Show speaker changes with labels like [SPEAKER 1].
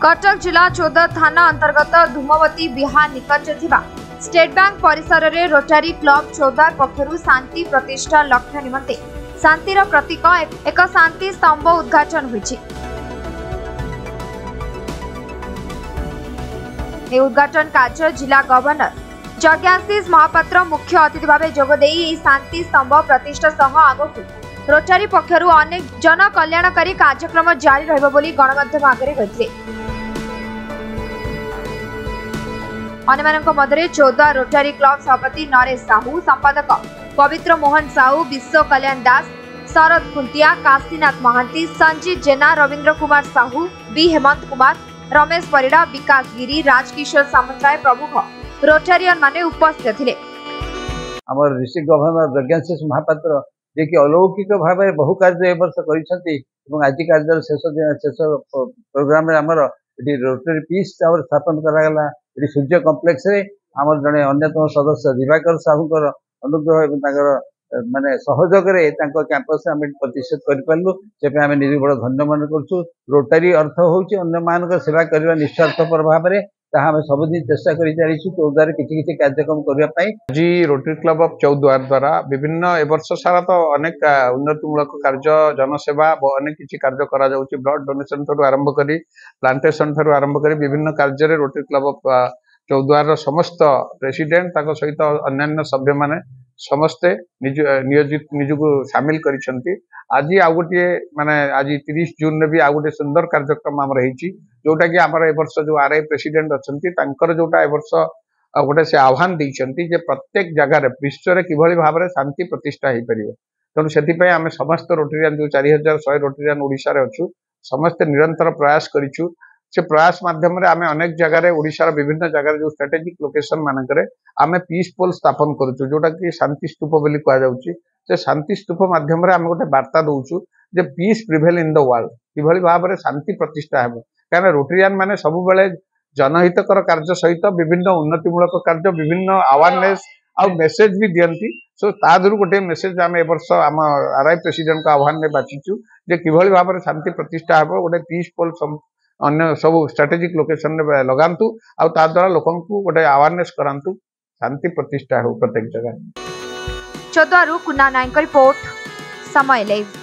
[SPEAKER 1] कटक जिला चौदह थाना अंतर्गत धूमवती बिहार निकट स्टेट बैंक परिसर में रोटारी क्लब चौदार पक्षर शांति प्रतिष्ठा लक्ष्य निमंते शांतिर प्रतीक एक शांति स्तंभ उद्घाटन होइछि। उद्घाटन कार्य जिला गवर्नर जज्ञाशीष महापात्र मुख्य अतिथि भाव जोगदे शांति स्तंभ प्रतिष्ठा सह आगकू रोटारी पक्षर अनेक जन कल्याणकारी कार्यक्रम जारी रहिबो बोली गणमाध्यम आगे कहिथिले। अन्यमानक मध्य चौदह रोटारी क्लब सभापति नरेश साहू, संपादक पवित्र मोहन साहू, विश्व कल्याण दास, शरद खुंटिया, काशीनाथ महांती, संजीत जेना, रविंद्र कुमार साहू, बी हेमंत कुमार, रमेश परिड़ा, विकास गिरी, राजकिशोर सामंतराय प्रमुख रोटारियन माने उपस्थित थिले।
[SPEAKER 2] हमर डिस्ट्रिक्ट गवर्नर जज्ञाशीष महापात्र जे कि अलौकिक भाव बहु कार्य वर्ष कर आज कार्य शेष प्रोग्राम रोटरी पीस टावर स्थापन करागला। सूर्य कम्प्लेक्स रे आमर जड़े अन्यतम सदस्य दिवाकर साहूकर अनुग्रह माने सहयोग कैंपस आम प्रतिष्ठित करूँ से आम निर्बड़ धन्य मन करूँ। रोटारी अर्थ हूँ अन्य मान सेवा करने निस्वार्थपर भाव में आम सबुदिन चेष्टा कर चौद्वार किसी कार्यक्रम करने।
[SPEAKER 3] आज रोटरी क्लब ऑफ चौद्वार द्वारा विभिन्न वर्ष सारा तो अनेक उन्नतिमूलक कार्य जनसेवा अनेक किसी कार्य करा जाउछि। ब्लड डोनेशन ठू आरंभ करी प्लांटेशन ठू आरंभ करी विभिन्न कार्य रोटरी क्लब ऑफ चौद्वार समस्त प्रेसिडेंट सहित अन्य सभ्य माने समस्ते नियोजित निजको सामिल करिसंती। आज आउ गोटे माने आज 30 जून में भी आउ गोटे सुंदर कार्यक्रम आम रही जोटा कि आमर ए वर्ष जो आरआई प्रेसिडेंट अच्छी जोटा ए वर्ष गोटे से आह्वान देइछंती जे प्रत्येक जगार विश्व में किभली भाव में शांति प्रतिष्ठा हो पार। तेणु से आम समस्त रोटेरियन जो 4100 रोटेरियन ओडिशा रे अछु समस्त निरंतर प्रयास करिछु। से प्रयास माध्यम आम अनेक जगार ओडिशार विभिन्न जगार जो स्ट्रेटेजिक लोकेशन मानकरे आम पीस पोल स्थापन करुचु जोटा कि शांति स्तूप बोली कहा जाउछि। से शांति स्तूप माध्यम आम गोटे वार्ता दउछु जे peace prevail in the world किभली भाव में शांति प्रतिष्ठा हेबो। कारण रोटेरियन माने सब बेले जनहितकर कार्य सहित विभिन्न उन्नतिमूलक कार्य विभिन्न अवेयरनेस आ मेसेज भी दियंती। सो तादुरु गोटे मेसेज आम ए वर्ष आम आरआई प्रेसिडेंट का आह्वान में बाचिचु जे किभली भाव में शांति प्रतिष्ठा हेबो। गोटे पीस पोल अन्य सब स्ट्रेटेजिक लोकेशन में लगांतु आ ता द्वारा लोकन को गोटे अवेयरनेस करांतु शांति प्रतिष्ठा हो प्रत्येक जगह।
[SPEAKER 1] चौद्वारू कुन्ना नायक रिपोर्ट समय लाइव।